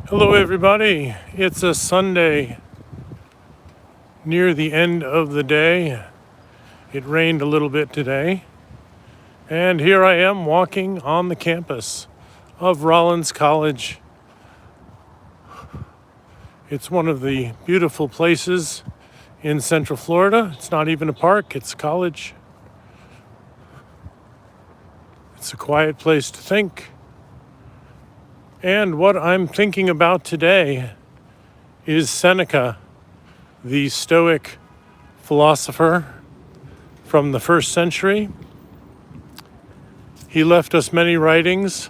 Hello, everybody. It's a Sunday near the end of the day. It rained a little bit today. And here I am walking on the campus of Rollins College. It's one of the beautiful places in Central Florida. It's not even a park, it's a college. It's a quiet place to think. And what I'm thinking about today is Seneca, the Stoic philosopher from the first century. He left us many writings,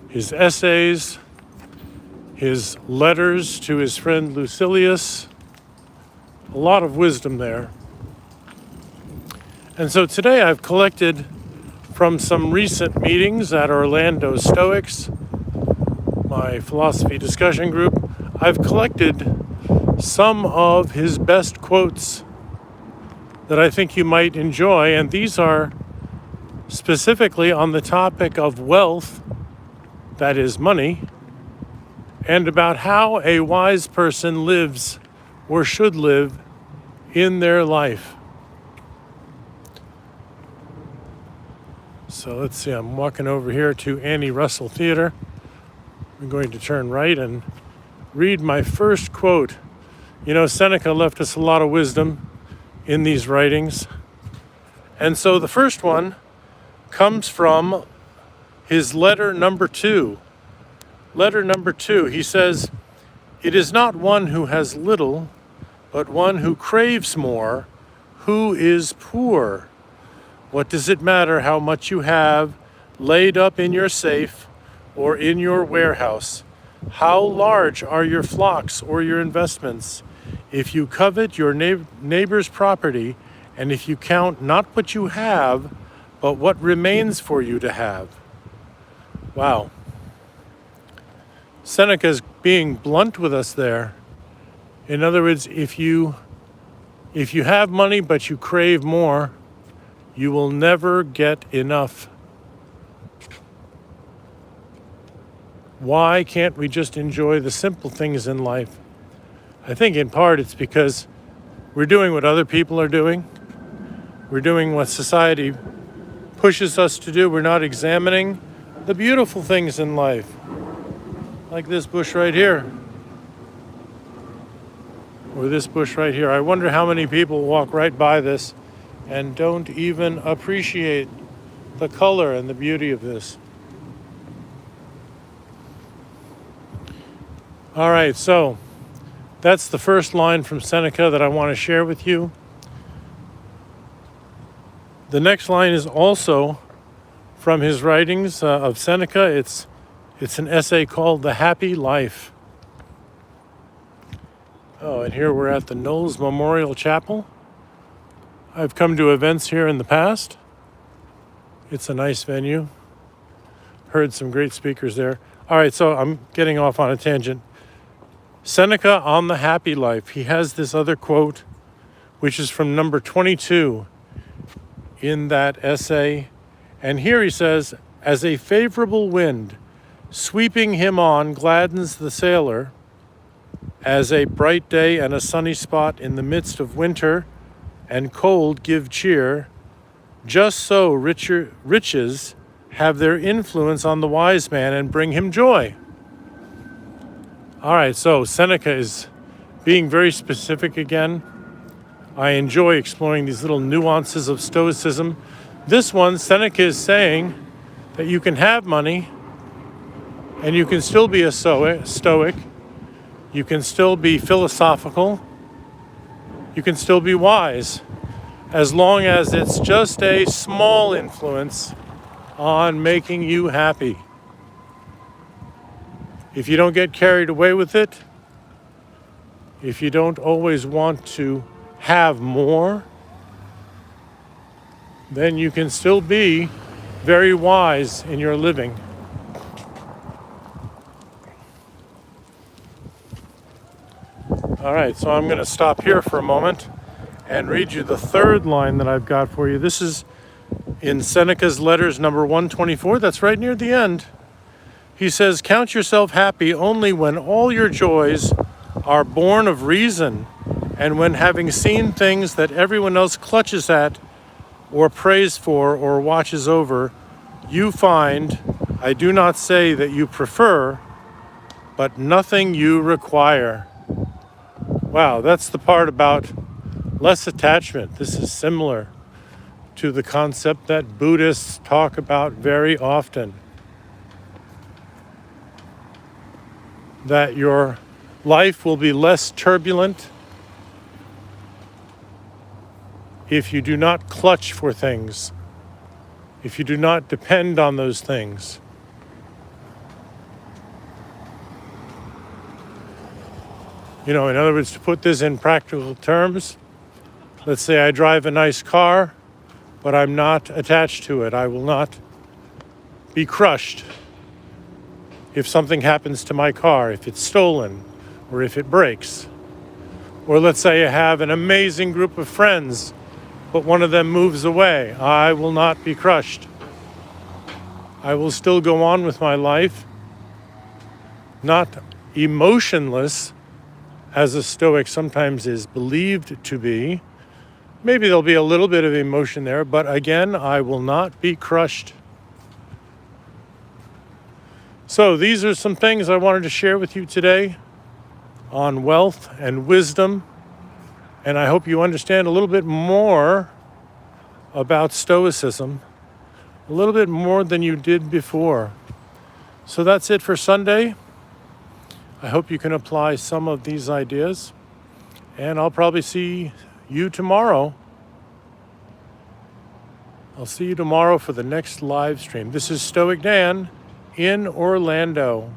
his essays, his letters to his friend Lucilius, a lot of wisdom there. And so today I've collected from some recent meetings at Orlando Stoics, my philosophy discussion group, I've collected some of his best quotes that I think you might enjoy, and these are specifically on the topic of wealth, that is money, and about how a wise person lives or should live in their life. So let's see, I'm walking over here to Annie Russell Theater. I'm going to turn right and read my first quote. You know, Seneca left us a lot of wisdom in these writings. And so the first one comes from his letter number 2. Letter number 2, he says, "It is not one who has little, but one who craves more, who is poor. What does it matter how much you have laid up in your safe or in your warehouse? How large are your flocks or your investments? If you covet your neighbor's property, and if you count not what you have, but what remains for you to have." Wow. Seneca's being blunt with us there. In other words, if you have money but you crave more, you will never get enough. Why can't we just enjoy the simple things in life? I think in part it's because we're doing what other people are doing. We're doing what society pushes us to do. We're not examining the beautiful things in life, like this bush right here, or this bush right here. I wonder how many people walk right by this and don't even appreciate the color and the beauty of this. All right, so that's the first line from Seneca that I want to share with you. The next line is also from his writings of Seneca. It's an essay called "The Happy Life." Oh, and here we're at the Knowles Memorial Chapel. I've come to events here in the past. It's a nice venue. Heard some great speakers there. All right, so I'm getting off on a tangent. Seneca on the happy life. He has this other quote, which is from number 22 in that essay. And here he says, "As a favorable wind sweeping him on gladdens the sailor, as a bright day and a sunny spot in the midst of winter and cold give cheer, just so riches have their influence on the wise man and bring him joy." All right, so Seneca is being very specific again. I enjoy exploring these little nuances of Stoicism. This one, Seneca is saying that you can have money and you can still be a Stoic. You can still be philosophical. You can still be wise, as long as it's just a small influence on making you happy. If you don't get carried away with it, if you don't always want to have more, then you can still be very wise in your living. All right, so I'm going to stop here for a moment and read you the third line that I've got for you. This is in Seneca's letters number 124. That's right near the end. He says, count yourself happy only when all your joys are born of reason, and when having seen things that everyone else clutches at or prays for or watches over, you find, I do not say that you prefer, but nothing you require. Wow, that's the part about less attachment. This is similar to the concept that Buddhists talk about very often. That your life will be less turbulent if you do not clutch for things, if you do not depend on those things. In other words, to put this in practical terms, let's say I drive a nice car, but I'm not attached to it. I will not be crushed if something happens to my car, if it's stolen, or if it breaks. Or let's say I have an amazing group of friends, but one of them moves away. I will not be crushed. I will still go on with my life, not emotionless, as a Stoic sometimes is believed to be. Maybe there'll be a little bit of emotion there, but again, I will not be crushed. So these are some things I wanted to share with you today on wealth and wisdom, and I hope you understand a little bit more about Stoicism, a little bit more than you did before. So that's it for Sunday. I hope you can apply some of these ideas, and I'll probably see you tomorrow. I'll see you tomorrow for the next live stream. This is StoicDan in Orlando.